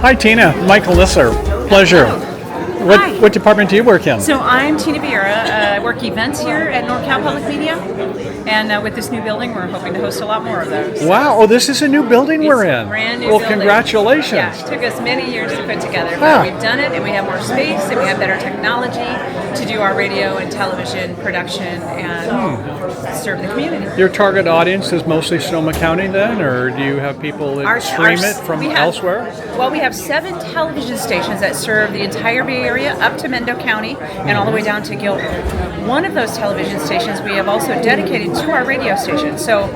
Hi, Tina. Michael Lisser. Pleasure. Hi. What department do you work in? So I'm Tina Vieira. I work events here at NorCal Public Media, and with this new building, we're hoping to host a lot more of those. Wow. Oh, this is a new building we're in. Brand new well, building. Congratulations. Yeah, it took us many years to put together, but we've done it, and we have more space, and we have better technology to do our radio and television production and serve the community. Your target audience is mostly Sonoma County then, or do you have people that stream it from elsewhere? Well, we have 7 television stations that serve the entire Bay Area up to Mendo County and all the way down to Gilbert. One of those television stations we have also dedicated to our radio station. So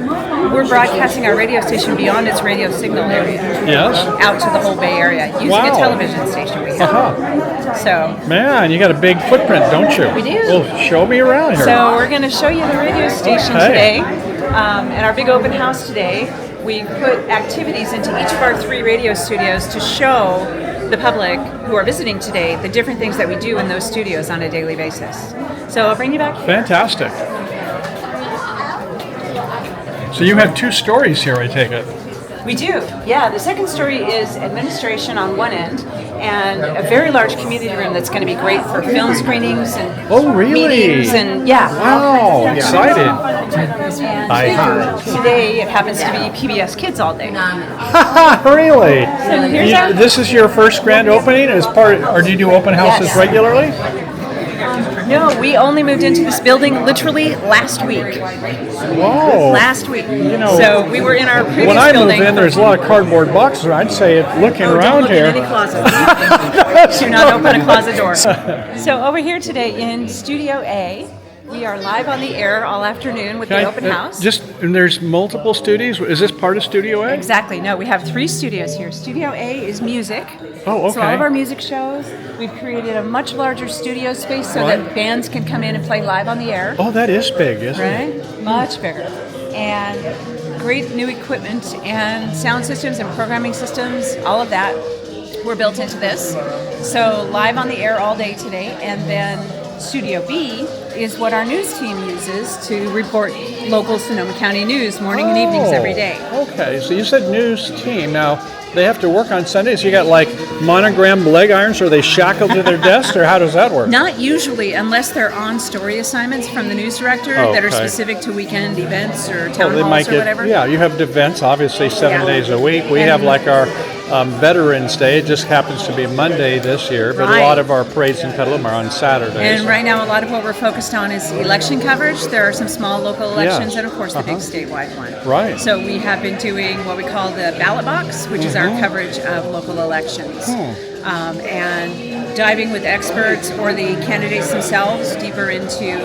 we're broadcasting our radio station beyond its radio signal area. Yes. Out to the whole Bay Area using a television station we have. So man, you got a big footprint, don't you? We do. Well, show me around here. So we're going to show you the radio station today. At our big open house today, we put activities into each of our 3 radio studios to show the public who are visiting today the different things that we do in those studios on a daily basis. So I'll bring you back here. Fantastic. So you have 2 stories here, I take it. We do, yeah. The second story is administration on one end, and a very large community room that's going to be great for film screenings and meetings and Wow, excited. And today it happens to be PBS KIDS all day. Really? So here's this is your first grand opening as part, or do you do open houses regularly? No, we only moved into this building literally last week. Whoa. Last week. So we were in our previous when I building. move in, there's a lot of cardboard boxes. I'd say, looking around don't look here. in any closet. Do not open a closet door. So over here today in Studio A, we are live on the air all afternoon with the open house. And there's multiple studios. Is this part of Studio A? Exactly. No, we have 3 studios here. Studio A is music. Oh, okay. So all of our music shows. We've created a much larger studio space so that bands can come in and play live on the air. Oh, that is big, isn't it? Right? Much bigger. And great new equipment and sound systems and programming systems, all of that were built into this. So live on the air all day today, and then Studio B is what our news team uses to report local Sonoma County news morning and evenings every day. Okay, so you said news team. Now, they have to work on Sundays. You got like monogrammed leg irons, or are they shackled to their desks, or how does that work? Not usually, unless they're on story assignments from the news director that are specific to weekend events or town halls or whatever. Yeah, you have events, obviously, 7 days a week. We have like our Veterans Day. It just happens to be Monday this year, but a lot of our parades in Petaluma are on Saturdays. And right now, a lot of what we're focused on is election coverage. There are some small local elections, and of course the big statewide one. Right. So we have been doing what we call the ballot box, which is our coverage of local elections. And diving with experts or the candidates themselves deeper into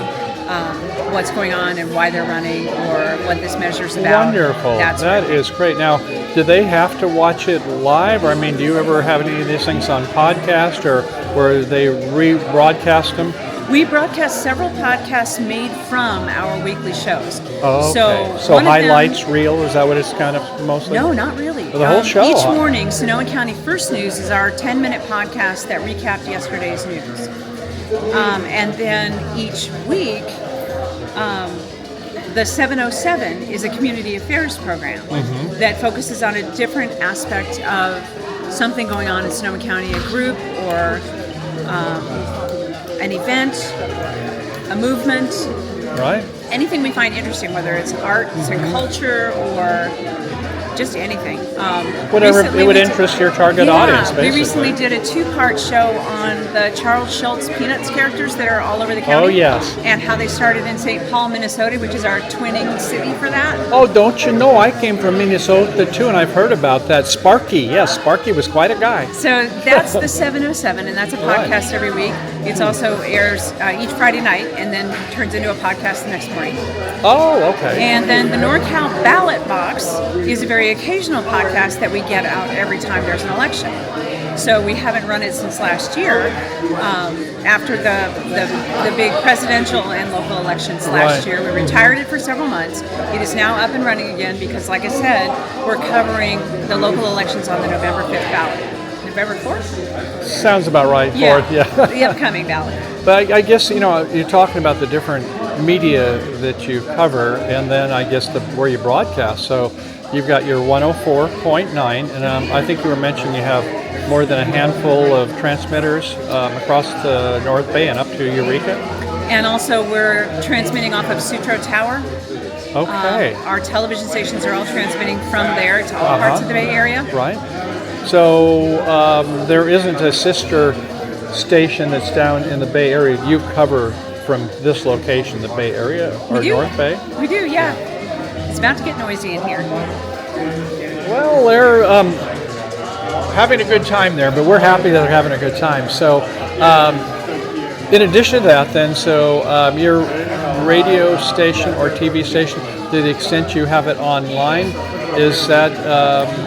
what's going on and why they're running or what this measure's about. Wonderful. That is great. Now, do they have to watch it live? Or, I mean, do you ever have any of these things on podcast, or where they rebroadcast them? We broadcast several podcasts made from our weekly shows. Oh, okay. So highlights, reel, is that what it's kind of mostly? No, not really. The whole show? Each morning, Sonoma County First News is our 10-minute podcast that recapped yesterday's news. And then each week, the 707 is a community affairs program that focuses on a different aspect of something going on in Sonoma County, a group or an event, a movement, anything we find interesting, whether it's arts and culture or just anything. Whatever it would interest your target audience, basically. We recently did a 2-part show on the Charles Schultz Peanuts characters that are all over the county. Oh, yes. And how they started in St. Paul, Minnesota, which is our twinning city for that. Oh, don't you know, I came from Minnesota too, and I've heard about that. Sparky, yes, Sparky was quite a guy. So that's the 707, and that's a podcast every week. It also airs each Friday night and then turns into a podcast the next morning. Oh, okay. And then the NorCal Ballot Box is a very occasional podcast that we get out every time there's an election. So we haven't run it since last year, after the big presidential and local elections last year. We retired it for several months. It is now up and running again because, like I said, we're covering the local elections on the November 5th ballot. November 4th? Sounds about right. Yeah, 4th, yeah. The upcoming ballot. But I guess, you're talking about the different media that you cover, and then I guess where you broadcast. So you've got your 104.9, and I think you were mentioning you have more than a handful of transmitters across the North Bay and up to Eureka. And also we're transmitting off of Sutro Tower. Okay. Our television stations are all transmitting from there to all parts of the Bay Area. Right. So there isn't a sister station that's down in the Bay Area. You cover from this location, the Bay Area, or North Bay? We do, yeah. It's about to get noisy in here. Well, they're having a good time there, but we're happy that they're having a good time. So in addition to that, then, so your radio station or TV station, to the extent you have it online, is that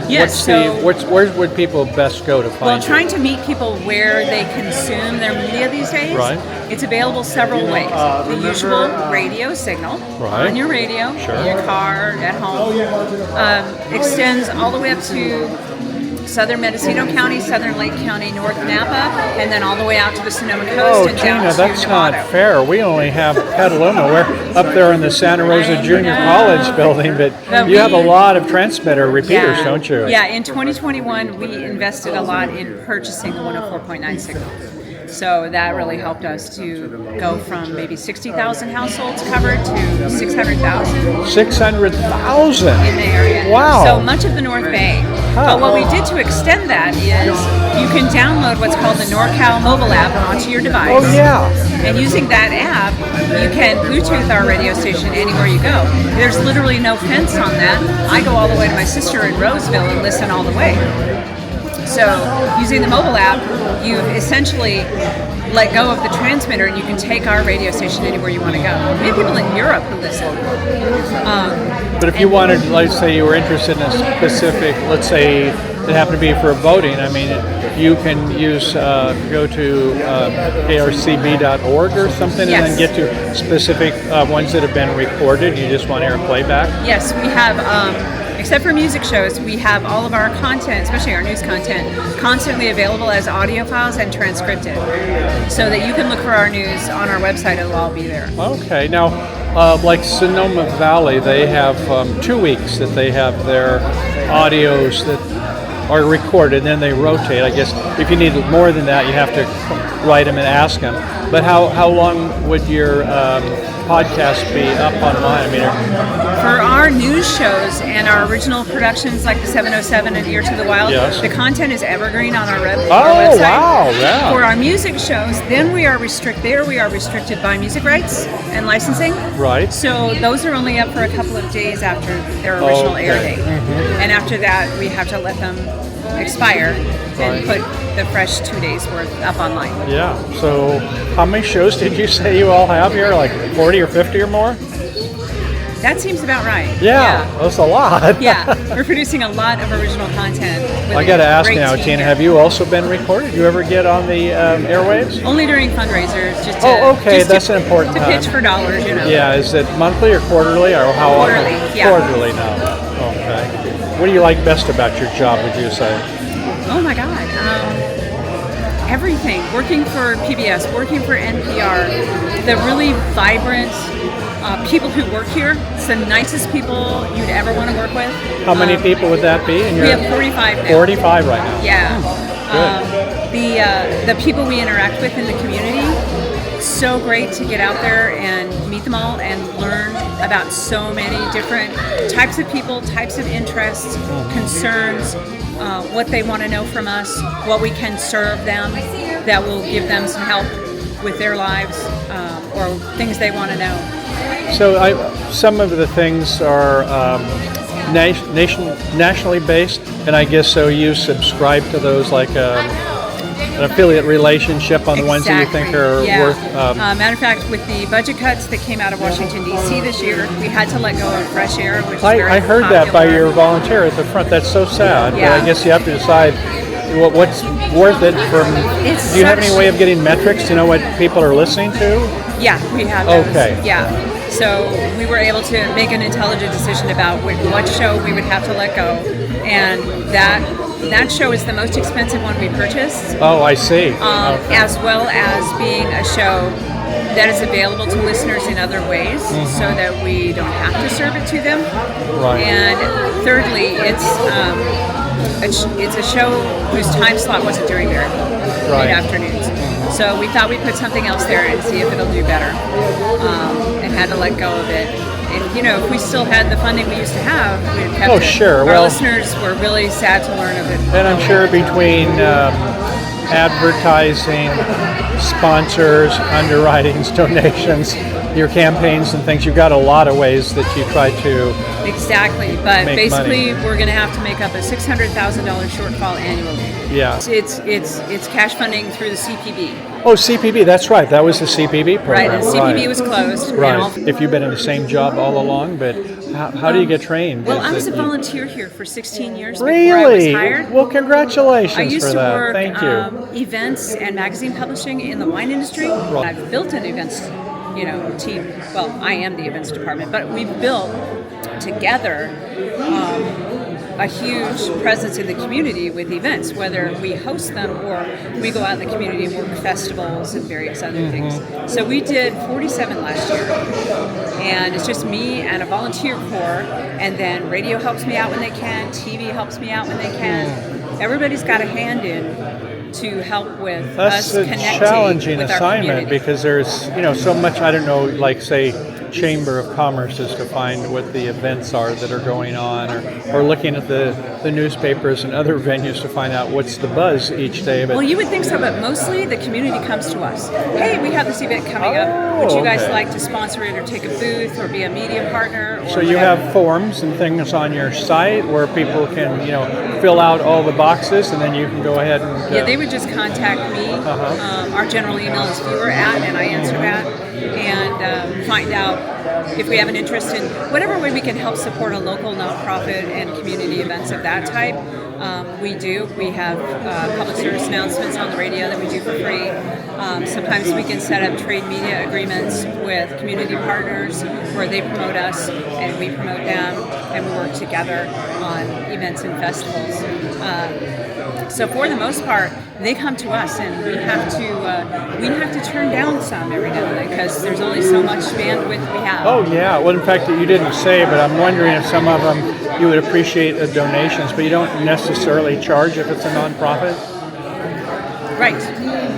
Yes, where would people best go to find Well, you? trying to meet people where they consume their media these days. Right. It's available several ways. The usual radio signal Right. on your radio, Sure. in your car, at home. Extends all the way up to southern Mendocino County, southern Lake County, North Napa, and then all the way out to the Sonoma Coast Oh, and down Gina, to that's Nevada. not fair. We only have Petaluma. We're up there in the Santa Rosa I Junior know. College building, but But you have a we- lot of transmitter repeaters, don't you? Yeah, in 2021, we invested a lot in purchasing the 104.9 signal. So that really helped us to go from maybe 60,000 households covered to 600,000 600,000. in the area. Wow. So much of the North Bay. But what we did to extend that is you can download what's called the NorCal mobile app onto your device. Oh, yeah. And using that app, you can Bluetooth our radio station anywhere you go. There's literally no fence on that. I go all the way to my sister in Roseville and listen all the way. So using the mobile app, you essentially let go of the transmitter and you can take our radio station anywhere you want to go. We have people in Europe who listen. But if you wanted, let's say you were interested in a specific, let's say it happened to be for voting, I mean, you can use, go to krcb.org or something Yes. and then get to specific ones that have been recorded. You just want to hear a playback? Yes, we have, except for music shows, we have all of our content, especially our news content, constantly available as audio files and transcripted. So that you can look for our news on our website, it'll all be there. Okay. Now, like Sonoma Valley, they have 2 weeks that they have their audios that are recorded, and then they rotate. I guess if you need more than that, you have to write them and ask them. But how long would your podcast be up online? I mean, For our news shows and our original productions like the 707 and Ear to the Wild, Yes. the content is evergreen on our website. wow, yeah. For our music shows, then we are restricted by music rights and licensing. Right. So those are only up for a couple of days after their original air Okay. date. And after that, we have to let them expire and Right. put the fresh 2 days worth up online. yeah. So how many shows did you say you all have here? Like 40 or 50 or more? That seems about right. Yeah, that's a lot. Yeah, we're producing a lot of original content. with I a got to ask great now, team Tina, here. have you also been recorded? You ever get on the airwaves? Only during fundraisers, just to, Oh, okay, just that's to, an important to time. pitch for dollars, you know. Yeah, is it monthly or quarterly or how often? Quarterly, yeah. Quarterly now. Okay. What do you like best about your job, would you say? Oh my God, everything. Working for PBS, working for NPR, the really vibrant people who work here. It's the nicest people you'd ever want to work with. How many people would that be? In We have 45 now. 45 right now. Yeah. Good. The people we interact with in the community, so great to get out there and meet them all and learn about so many different types of people, types of interests, concerns, what they want to know from us, what we can serve them that will give them some help with their lives or things they want to know. So some of the things are nationally based, and I guess so you subscribe to those like an affiliate relationship on the ones that you think are worth. Matter of fact, with the budget cuts that came out of Washington, D.C. this year, we had to let go of Fresh Air, which is very I heard that by popular. your volunteer at the front. That's so sad. Yeah. But I guess you have to decide what's worth it from. It's Do you have such- any way of getting metrics to know what people are listening to? Yeah, we have those. Okay. Yeah. So we were able to make an intelligent decision about what show we would have to let go, and that show is the most expensive one we purchased, Oh, I see. Okay. as well as being a show that is available to listeners in other ways, so that we don't have to serve it to them. Right. And thirdly, it's a show whose time slot wasn't during their mid-afternoons. So we thought we'd put something else there and see if it'll do better, and had to let go of it. And, you know, if we still had the funding we used to have, we'd have kept it. Sure. Our Well, listeners were really sad to learn of it. and I'm sure between advertising, sponsors, underwritings, donations, your campaigns and things, you've got a lot of ways that you try to Exactly, but make basically money. we're going to have to make up a $600,000 shortfall annually. Yeah. It's cash funding through the CPB. Oh, CPB, that's right. That was the CPB program. Right, and CPB was closed. and all- Right. If you've been in the same job all along, but how do you get trained? Well, Is I was a it- volunteer here for 16 years before I was Really? hired. Well, congratulations I used for to that. work Thank you. events and magazine publishing in the wine industry. I've built an events, team. Well, I am the events department, but we've built together a huge presence in the community with events, whether we host them or we go out in the community and work festivals and various other things. So we did 47 last year, and it's just me and a volunteer corps, and then radio helps me out when they can, TV helps me out when they can. Everybody's got a hand in to help with That's us a connecting challenging with our assignment community. because there's, so much, I don't know, like say Chamber of Commerce is to find what the events are that are going on, or looking at the newspapers and other venues to find out what's the buzz each day. But Well, you would think so, but mostly the community comes to us. Hey, we have this event coming up. Would you guys okay. like to sponsor it or take a booth or be a media partner? Or so you whatever? have forms and things on your site where people can, fill out all the boxes, and then you can go ahead and Yeah, they would just contact me. Our general email is viewer@, and I answer that, and find out if we have an interest in whatever way we can help support a local nonprofit and community events of that type. We do. We have public service announcements on the radio that we do for free. Sometimes we can set up trade media agreements with community partners where they promote us and we promote them, and we work together on events and festivals. So for the most part, they come to us, and we have to turn down some every now and then because there's only so much bandwidth we have. Oh yeah. Well, in fact, you didn't say, but I'm wondering if some of them you would appreciate donations, but you don't necessarily charge if it's a nonprofit. Right.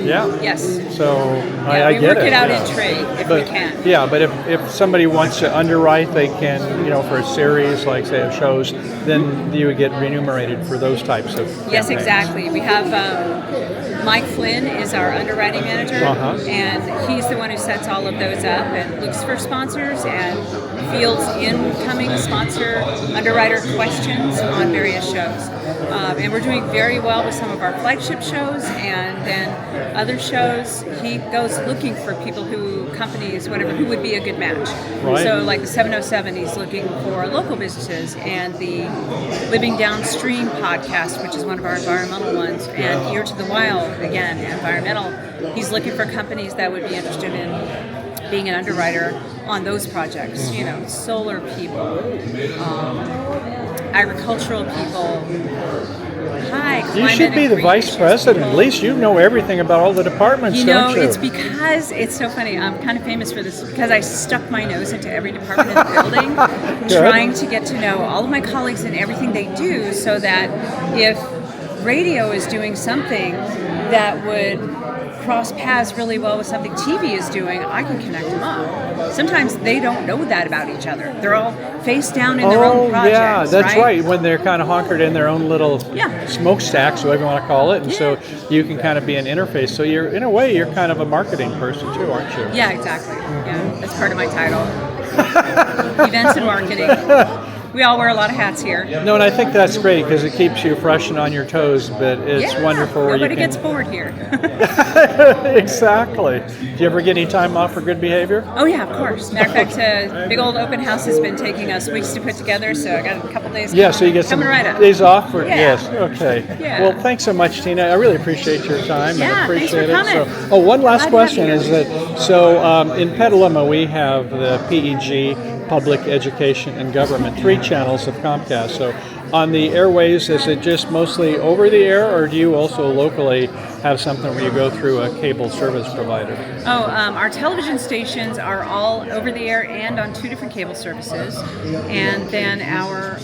Yeah. Yes. So Yeah, I we get work it out yeah. in trade if But we can. yeah, but if somebody wants to underwrite, they can, for a series like say of shows, then you would get remunerated for those types of Yes, campaigns. exactly. We have Mike Flynn is our underwriting manager, and he's the one who sets all of those up and looks for sponsors and fields incoming sponsor underwriter questions on various shows. And we're doing very well with some of our flagship shows, and then other shows he goes looking for people companies, whatever, who would be a good match. Right. So like the 707, he's looking for local businesses, and the Living Downstream podcast, which is one of our environmental ones, and Ear to the Wild, again, environmental. He's looking for companies that would be interested in being an underwriter on those projects. Solar people, agricultural people. You should be the vice president. At least you know everything about all the departments, don't you? It's because it's so funny. I'm kind of famous for this because I stuck my nose into every department in the building, trying to get to know all of my colleagues and everything they do, so that if radio is doing something that would cross paths really well with something TV is doing, I can connect them up. Sometimes they don't know that about each other. They're all face down in their own projects. Yeah, that's right. When they're kind of honkered in their own little smokestacks, whatever you want to call it, and so you can kind of be an interface. So you're, in a way, you're kind of a marketing person too, aren't you? Yeah, exactly. Yeah, that's part of my title. Events and marketing. We all wear a lot of hats here. No, and I think that's great because it keeps you fresh and on your toes, but it's wonderful where Nobody you can... gets bored here. Exactly. Do you ever get any time off for good behavior? Oh yeah, of course. Matter of fact, big old open house has been taking us weeks to put together, so I got a couple days. Yeah, so you get some coming right up. days off? For, Yeah. Yes, okay. Yeah. Well, thanks so much, Tina. I really appreciate your time. Yeah, and appreciate thanks for it. coming. So, one last Glad to have question you. is that, in Petaluma we have the PEG, Public Education and Government, 3 channels of Comcast. So on the airways, is it just mostly over the air, or do you also locally have something where you go through a cable service provider? Our television stations are all over the air and on 2 different cable services. And then our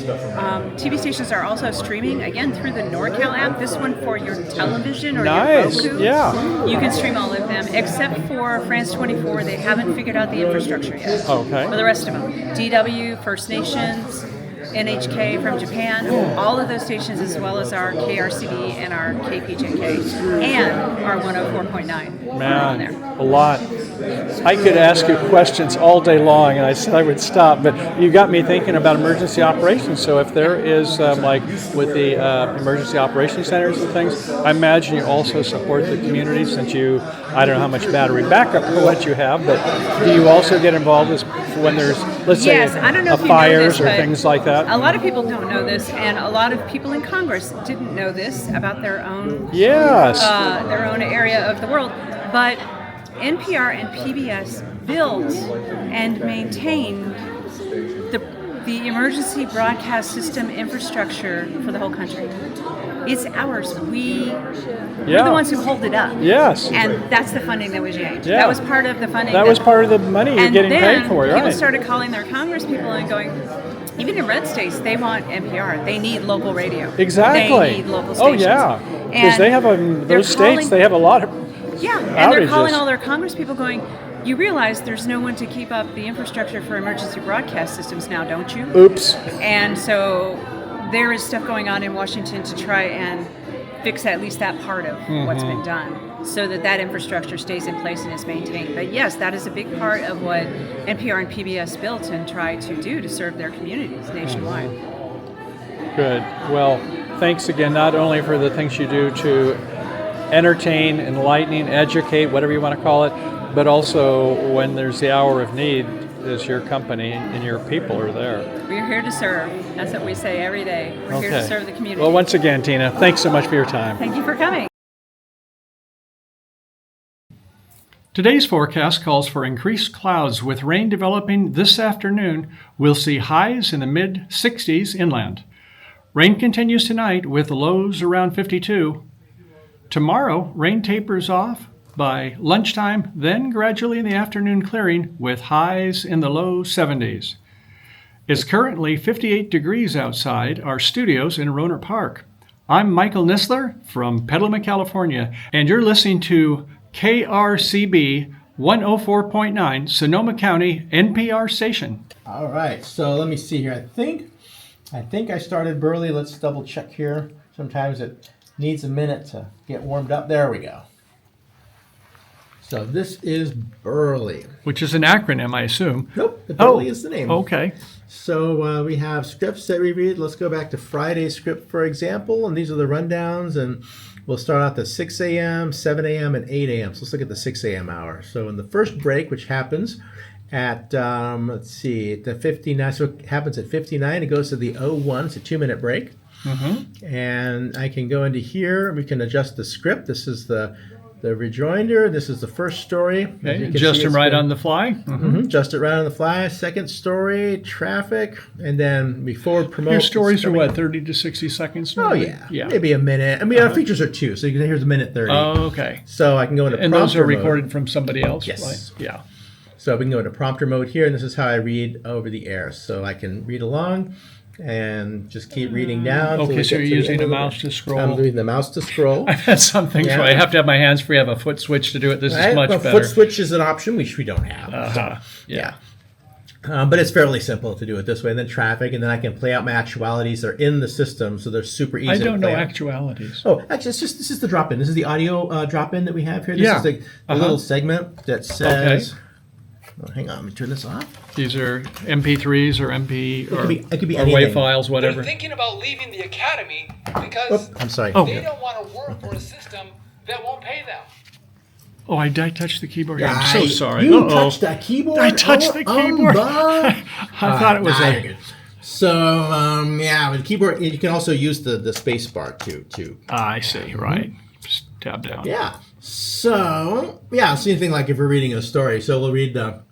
TV stations are also streaming, again, through the NorCal app. This one for your television or Nice. your Roku. Yeah. You can stream all of them, except for France 24. They haven't figured out the infrastructure yet. Okay. For the rest of them. DW, First Nations, NHK from Japan, all of those stations, as well as our KRCB and our KPJK and our 104.9 are on there. Man, a lot. I could ask you questions all day long, and I said I would stop, but you got me thinking about emergency operations. So if there is, like with the emergency operations centers and things, I imagine you also support the community since you, I don't know how much battery backup or what you have, but do you also get involved when there's, let's say, I don't know if you know fires this, or but things like that? A lot of people don't know this, and a lot of people in Congress didn't know this about their own their own area of the world. But NPR and PBS built and maintained the emergency broadcast system infrastructure for the whole country. It's ours. We're the ones who hold it up. Yes. And that's the funding that was yanked. Yeah. That was part of the funding. That was part of the money you're getting paid for, people right? started calling their Congress people and going, even in red states, they want NPR. They need local radio. Exactly. They need local stations. Oh, yeah. Because they have, those states, they have a lot of and they're calling outages. all their Congress people going, you realize there's no one to keep up the infrastructure for emergency broadcast systems now, don't you? Oops. And so there is stuff going on in Washington to try and fix at least that part of what's been done so that that infrastructure stays in place and is maintained. But yes, that is a big part of what NPR and PBS built and tried to do to serve their communities nationwide. Good. Well, thanks again, not only for the things you do to entertain, enlighten, educate, whatever you want to call it, but also when there's the hour of need, is your company and your people are there. We're here to serve. That's what we say every day. We're here to serve the community. Well, once again, Tina, thanks so much for your time. Thank you for coming. Today's forecast calls for increased clouds with rain developing this afternoon. We'll see highs in the mid-60s inland. Rain continues tonight with lows around 52. Tomorrow, rain tapers off by lunchtime, then gradually in the afternoon clearing with highs in the low 70s. It's currently 58 degrees outside our studios in Rohnert Park. I'm Michael Nisler from Petaluma, California, and you're listening to KRCB 104.9 Sonoma County NPR station. All right, so let me see here. I think I started Burley. Let's double check here. Sometimes it needs a minute to get warmed up. There we go. So this is Burley. Which is an acronym, I assume. Nope, the Burley is the name. Okay. So we have scripts that we read. Let's go back to Friday's script, for example, and these are the rundowns. And we'll start out at 6 a.m., 7 a.m., and 8 a.m. So let's look at the 6 a.m. hour. So in the first break, which happens at, let's see, the 59, so it happens at 59. It goes to the 01. It's a 2-minute break. Mm-hmm. And I can go into here. We can adjust the script. This is the rejoinder. This is the first story. Okay. Adjust them right on the fly. Mm-hmm. Adjust it right on the fly. Second story, traffic, and then we forward promote. Your stories are what, 30 to 60 seconds? Oh, yeah. Maybe a minute. I mean, our features are 2, so here's a minute 30. Oh, okay. So I can go into prompter mode. And those are recorded from somebody else, yes. Right? Yeah. So we can go into prompter mode here, and this is how I read over the air. So I can read along and just keep reading down. Okay, so you're using the mouse to scroll. I'm using the mouse to scroll. I've had some things where I have to have my hands free. I have a foot switch to do it. This is much better. Foot switch is an option, which we don't have. Uh-huh. Yeah. But it's fairly simple to do it this way. And then traffic, and then I can play out my actualities. They're in the system, so they're super easy to play I don't know out. actualities. Oh, actually, this is the drop-in. This is the audio drop-in that we have here. This is the little segment that says... Okay. Oh, hang on, let me turn this off. These are MP3s or MP it could be or anything. WAV files, whatever. They're thinking about leaving the academy because I'm sorry. they don't want to work for a system that won't pay them. Oh, I touched the keyboard. I'm so sorry. You touched that keyboard? I touched the keyboard. I thought it was good. So, with the keyboard, you can also use the space bar too. I see, right. Just tab down. Yeah. So, same thing like if we're reading a story. So we'll read the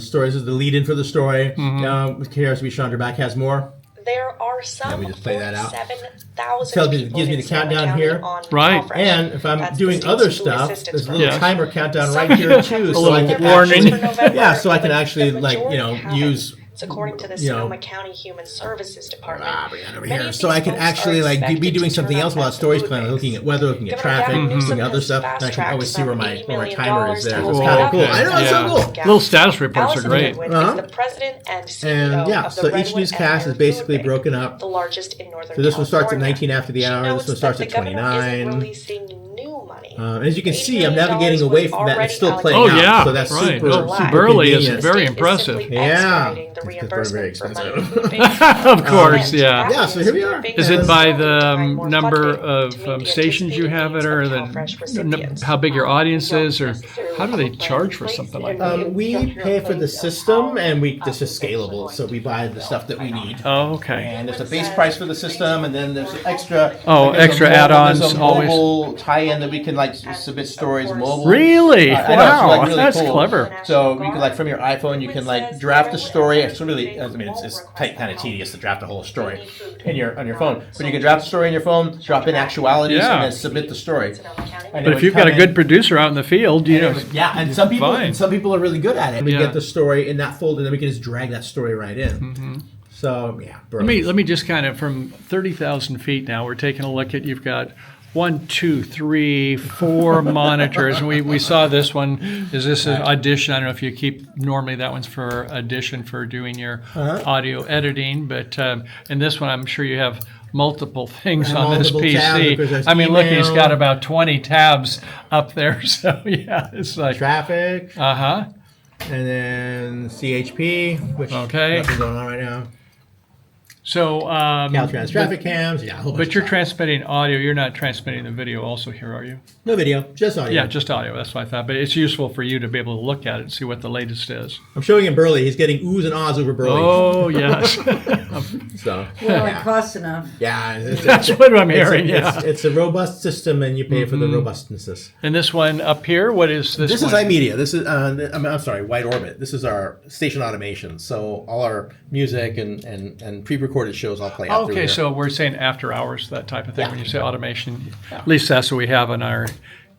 stories as the lead-in for the story. KRCB Chandra Back has more. There are some we just play that out. 47,000 people gives me in the countdown Sonoma County here. on Right. CalFresh. And if I'm That's doing the other state's food stuff, assistance there's a little program. timer countdown Some right here too, people so I little can warning. actually, for November, yeah, so I can but actually the like majority haven't. use. It's according to the you know, Sonoma County Human Services Department. Brianna over Many here. of So these I can folks actually are like be expected doing to something turn else up while at the stories food playing, banks. looking at weather, looking at Governor traffic, Gavin Newsom looking at other has stuff. And I can fast-tracked always see where some my $80 timer is there. million It's Cool. kind of cool. Okay. I know, it's so Yeah. cool. Little status reports Allison are great. Goodwin Uh-huh. is the president and CEO And yeah, of the so each Redwood newscast is Empire basically Food Bank, broken up. the largest in Northern So this one starts at California. 19 after the She hour. This notes one starts that at the governor 29. isn't releasing new money. And as you can see, $80 I'm navigating was away from that. It's already still playing Oh, out. yeah, So that's right. super, Oh, super Burley is convenient. very The state is impressive. simply Yeah. expediting the It's very reimbursement for money expensive. food banks. Of course, And yeah. Yeah, so here we are. food Is banks it by are the providing more number funding of to meet the stations you anticipated have it, needs or of the CalFresh recipients. how big your audience is, or how do they charge for something like that? We pay for the system, and this is scalable. So we buy the stuff that we need. Oh, okay. And there's a base price for the system, and then there's extra. Oh, like, there's extra a mobile- add-ons There's a always. mobile tie-in that we can like submit stories mobile. Really? I know, it's, Wow, like, really that's cool. clever. So you can like from your iPhone, you can like draft a story. It's really, I mean, it's kind of tedious to draft a whole story on your phone, but you can draft a story on your phone, drop in actualities, Yeah. and then submit the story. And it But if would you've got a come good in- producer out in the field, you know. yeah, and some Fine. people are really good at it. We Yeah. get the story in that folder, and then we can just drag that story right in. So yeah, Let me just kind of from 30,000 feet now. We're taking a look at you've got 1, 2, 3, 4 monitors, and we saw this one. Is this an audition? I don't know if you keep normally that one's for audition for doing your audio editing, but in this one I'm sure you have multiple things And on this multiple tabs, because PC. there's I mean, look, he's email. got about 20 tabs up there. So yeah, it's like traffic, uh-huh. and then CHP, which Okay. nothing going on right now. So Caltrans traffic cams, yeah, a whole bunch but of you're stuff. transmitting audio. You're not transmitting the video also here, are you? No video, just audio. Yeah, just audio. That's what I thought. But it's useful for you to be able to look at it and see what the latest is. I'm showing him Burley. He's getting oohs and ahs over Burley. Oh, yes. So Well, it costs enough. yeah, That's what I'm hearing, yeah. It's a robust system, and you pay for the robustness. And this one up here, what is this This one? is iMedia. This is I'm sorry, Wide Orbit. This is our station automation. So all our music and pre-recorded shows all play out through Okay, here. so we're saying after hours, that type of thing. Yeah. When you say automation, at least that's what we have on our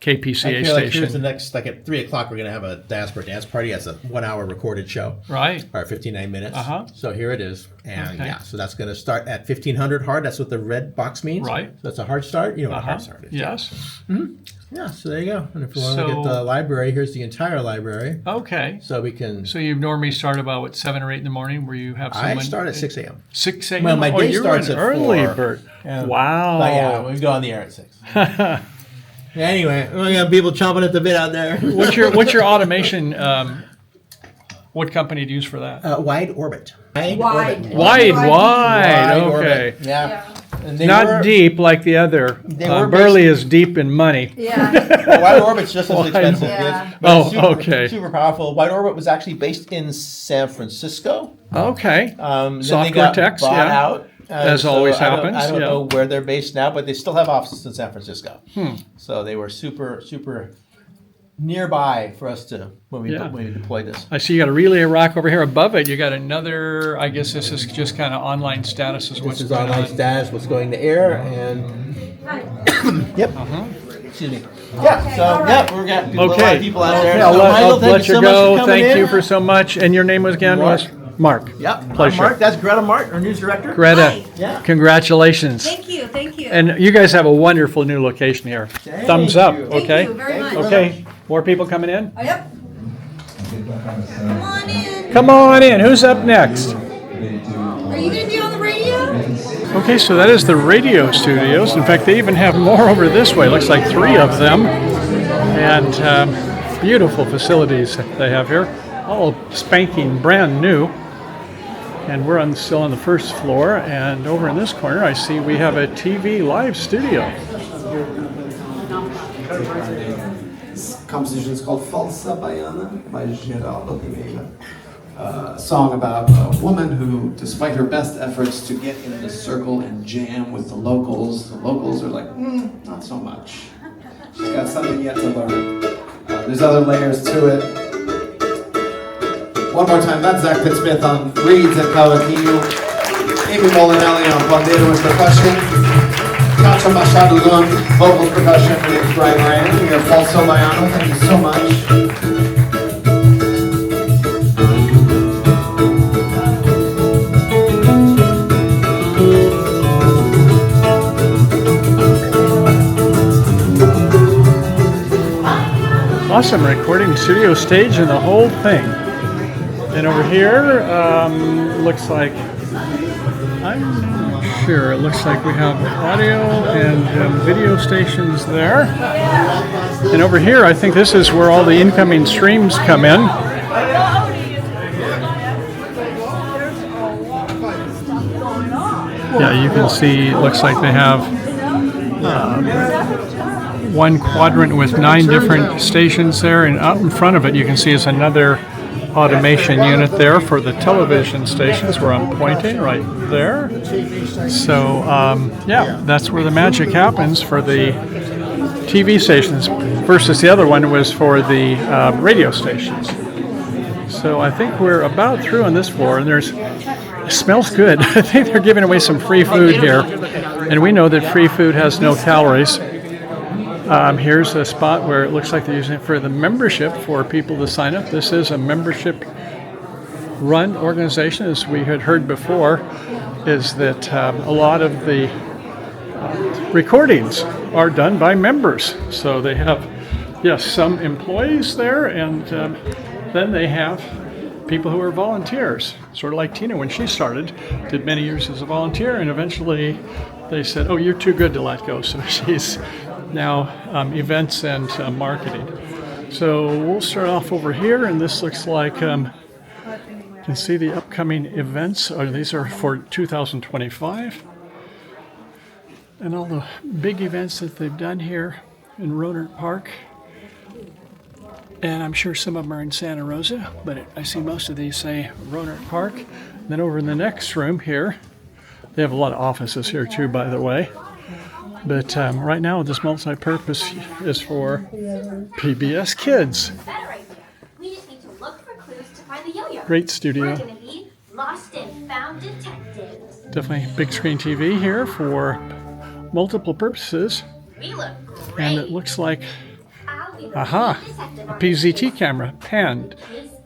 KPCA I feel like here's the station. next, like at 3 o'clock, we're gonna have a diaspora dance party. That's a 1 hour recorded show. Right. Or 59 minutes. Uh-huh. So here it is. And Okay. yeah, so that's going to start at 1500 hard. That's what the red box means. Right. So that's a hard start. You know what a Uh-huh. hard start is. Yes. Yeah, so there you go. And if you want to So- get the library, here's the entire library. Okay. So we can. So you normally start about, what, 7 or 8 in the morning where you have someone? I start at 6 a.m. 6 a.m.? Well, my Oh, day you're starts an at early 4. bird. Yeah. Wow. But yeah, we go on the air at 6. Anyway, we got people chomping at the bit out there. What's your automation? What company do you use for that? Wide Orbit. Wide. Wide. Wide. Wide Okay. Orbit. Yeah. And they Not were- deep like the other. They were Burley is deep in money. Yeah. Wide Orbit's just as expensive. Yeah. But it's Oh, okay. Super powerful. Wide Orbit was actually based in San Francisco. Okay. Then Software they got techs, bought yeah. out. As always happens, I don't yeah. know where they're based now, but they still have offices in San Francisco. So they were super nearby for us to when we deployed this. I see you got a relay rack over here above it. You got another. I guess this is just kind of online status is what's This is going online on. status, what's going to air, and yep. Excuse me. Yeah. So yeah, we're got a lot Okay. of people out there. Yeah, So, Michael, I'll thank let you you so much go. for coming Thank in. you for so much. And your name was again was Mark. Yep. I'm Pleasure. Mark. That's Greta Mark, our news director. Greta, Hi. Yeah. congratulations. Thank you. Thank you. And you guys have a wonderful new location here. Thumbs up. you. Thank Okay. you very much. Okay. More people coming in. Oh, yep. Come on in. Come on in. Who's up next? Are you going to be on the radio? Okay, so that is the radio studios. In fact, they even have more over this way. Looks like 3 of them. And beautiful facilities they have here. All spanking brand new. And we're still on the first floor. And over in this corner, I see we have a TV live studio. This composition is called Falso Baiano by Dgiin. A song about a woman who, despite her best efforts to get in the circle and jam with the locals are like, not so much. She's got something yet to learn. There's other layers to it. One more time, that's Zach Pittsmith on reeds and cavaquinho Amy Molinelli on pandeiro and percussion. Cacho Machado Lund, vocals, percussion. My name is Brian Moran. We are Falso Baiano. Thank you so much. Awesome recording studio stage and the whole thing. And over here, looks like, I'm not sure, it looks like we have audio and video stations there. And over here, I think this is where all the incoming streams come in. Yeah, you can see, it looks like they have one quadrant with 9 different stations there, and out in front of it you can see is another automation unit there for the television stations where I'm pointing right there. So yeah, that's where the magic happens for the TV stations versus the other one was for the radio stations. So I think we're about through on this floor, and it smells good. I think they're giving away some free food here, and we know that free food has no calories. Here's a spot where it looks like they're using it for the membership for people to sign up. This is a membership-run organization, as we had heard before, is that a lot of the recordings are done by members. So they have, yes, some employees there, and then they have people who are volunteers, sort of like Tina when she started, did many years as a volunteer, and eventually they said, oh, you're too good to let go. So she's now events and marketing. So we'll start off over here, and this looks like you can see the upcoming events. These are for 2025, and all the big events that they've done here in Rohnert Park. And I'm sure some of them are in Santa Rosa, but I see most of these say Rohnert Park. And then over in the next room here, they have a lot of offices here too, by the way. But right now, this multi-purpose is for PBS KIDS. We just need to look for clues to find the yo-yo. Great studio. We're gonna be lost and found detectives. Definitely big screen TV here for multiple purposes. We look great. And it looks like, I'll be the aha, lead detective a on this PZT one. camera, pan,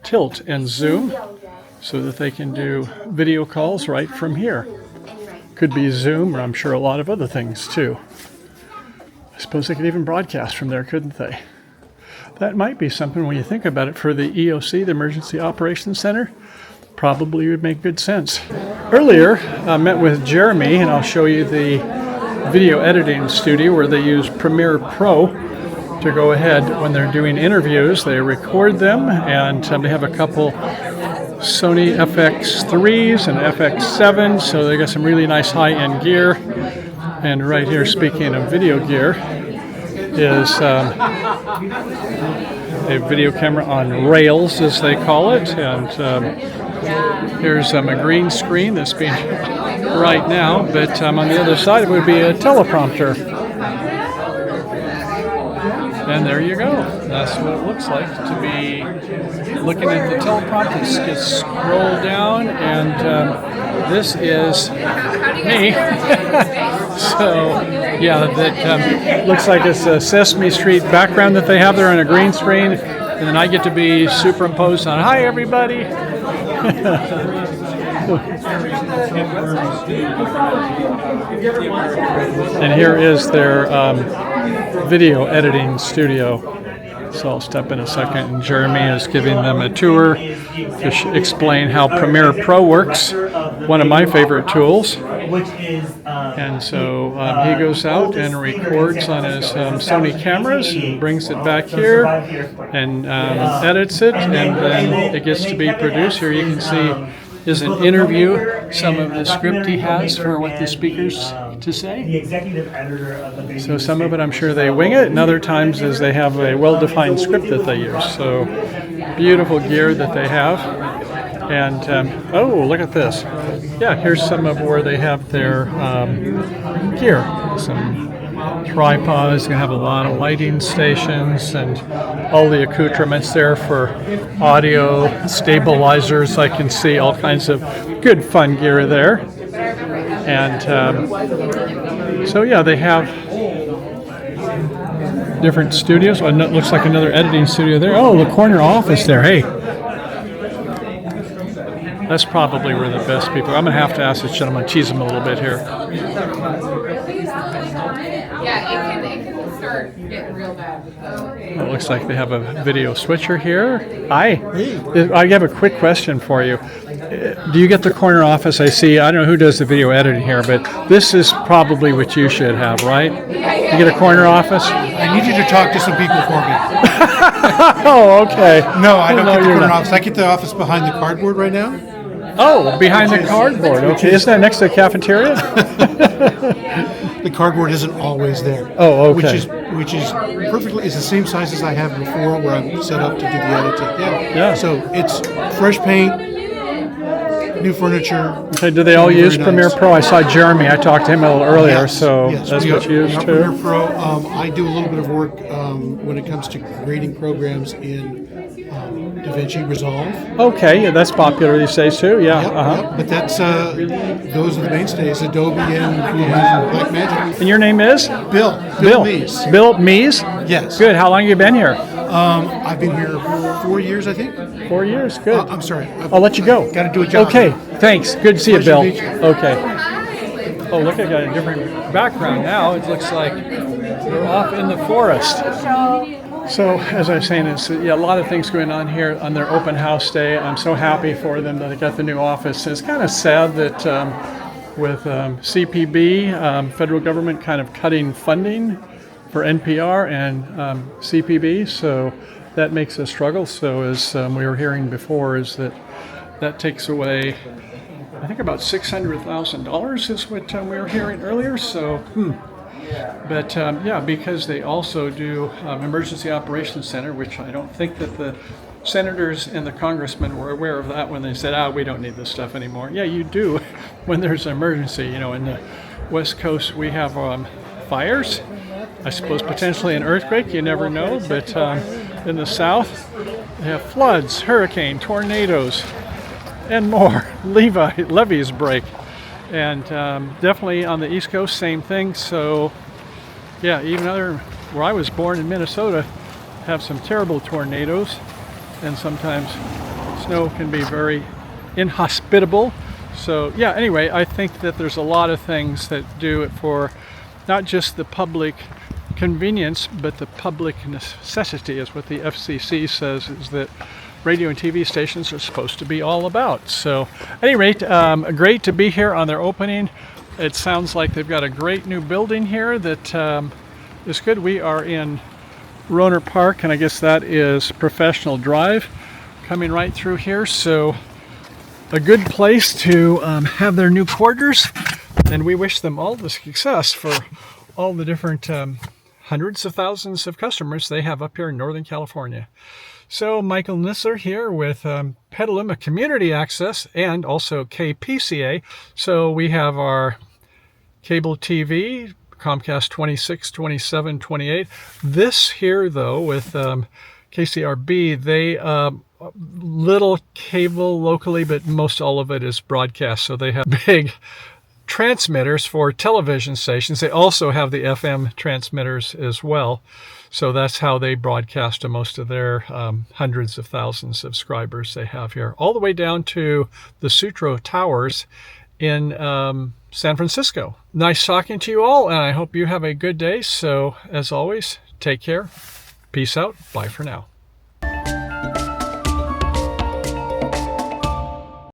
tilt, and zoom, so that they can do video calls right from here. Could be Zoom, or I'm sure a lot of other things too. I suppose they could even broadcast from there, couldn't they? That might be something when you think about it for the EOC, the Emergency Operations Center. Probably would make good sense. Earlier, I met with Jeremy, and I'll show you the video editing studio where they use Premiere Pro to go ahead when they're doing interviews. They record them, and they have a couple Sony FX3s and FX7s, so they got some really nice high-end gear. And right here, speaking of video gear, is a video camera on rails, as they call it. And here's a green screen that's being right now, but on the other side it would be a teleprompter. And there you go. That's what it looks like to be looking at the teleprompter. Just scroll down, and this is me. So, yeah, that looks like it's a Sesame Street background that they have there on a green screen, and then I get to be superimposed on, hi, everybody. And here is their video editing studio. So I'll step in a second, and Jeremy is giving them a tour to explain how Premiere Pro works, one of my favorite tools. And so he goes out and records on his Sony cameras and brings it back here and edits it, and then it gets to be produced. Here you can see is an interview, some of the script he has for what the speakers to say. The executive editor of the So some of it I'm sure they wing it, and other times is they have a well-defined script that they use. So beautiful gear that they have. And oh, look at this. Yeah, here's some of where they have their gear. Some tripods, going to have a lot of lighting stations and all the accoutrements there for audio, stabilizers. I can see all kinds of good fun gear there. And so yeah, they have different studios. Oh, it looks like another editing studio there. Oh, the corner office there. Hey, that's probably where the best people. I'm gonna have to ask this gentleman, tease him a little bit here. Yeah, it can start getting real bad. It looks like they have a video switcher here. Hi. I have a quick question for you. Do you get the corner office? I see. I don't know who does the video editing here, but this is probably what you should have, right? You get a corner office? I need you to talk to some people for me. Oh, okay. No, I don't get the you're corner not. office. I get the office behind the cardboard right now. Oh, behind the cardboard. Okay, isn't that next to the cafeteria? The cardboard isn't always there. Oh, okay. Which is perfectly. It's the same size as I have before, where I'm set up to do the editing. Yeah. So it's fresh paint, new furniture. Okay, do they all Very use nice. Premiere Pro? I saw Jeremy. I talked to him a little earlier, Yes, so yes, that's we what you use are too. Premiere Pro. I do a little bit of work when it comes to grading programs in DaVinci Resolve. Okay, yeah, that's popular these days too. Yeah. Yep, yep. But that's those are the mainstays: Adobe and Blackmagic. And your name is? Bill Mees. Bill Mees? Yes. Good. How long have you been here? I've been here 4 years, I think. 4 years. Good. I'm sorry. I'll let you go. Got to do a job. Okay. Thanks. Good to see you, Pleasure Bill. to meet you. Okay. Oh, look, I got a different background now. It looks like we're off in the forest. So, as I was saying, it's a lot of things going on here on their open house day. I'm so happy for them that they got the new office. It's kind of sad that with CPB, federal government kind of cutting funding for NPR and CPB, so that makes a struggle. So, as we were hearing before, is that takes away, I think, about $600,000 is what we were hearing earlier. So, But because they also do Emergency Operations Center, which I don't think that the senators and the congressmen were aware of that when they said, we don't need this stuff anymore. Yeah, you do when there's an emergency. You know, in the West Coast we have fires, I suppose potentially an earthquake, you never know, but in the South they have floods, hurricane, tornadoes, and more. Levees break. And definitely on the East Coast, same thing. So, yeah, even where I was born in Minnesota, have some terrible tornadoes, and sometimes snow can be very inhospitable. So, yeah, anyway, I think that there's a lot of things that do it for not just the public convenience, but the public necessity, is what the FCC says, is that radio and TV stations are supposed to be all about. So, at any rate, great to be here on their opening. It sounds like they've got a great new building here that is good. We are in Rohnert Park, and I guess that is Professional Drive coming right through here. So, a good place to have their new quarters, and we wish them all the success for all the different hundreds of thousands of customers they have up here in Northern California. So, Michael Nissler here with Petaluma Community Access and also KPCA. So we have our cable TV, Comcast 26, 27, 28. This here, though, with KCRB, they little cable locally, but most all of it is broadcast. So they have big transmitters for television stations. They also have the FM transmitters as well. So that's how they broadcast to most of their hundreds of thousands of subscribers they have here, all the way down to the Sutro Towers in San Francisco. Nice talking to you all, and I hope you have a good day. So, as always, take care. Peace out. Bye for now.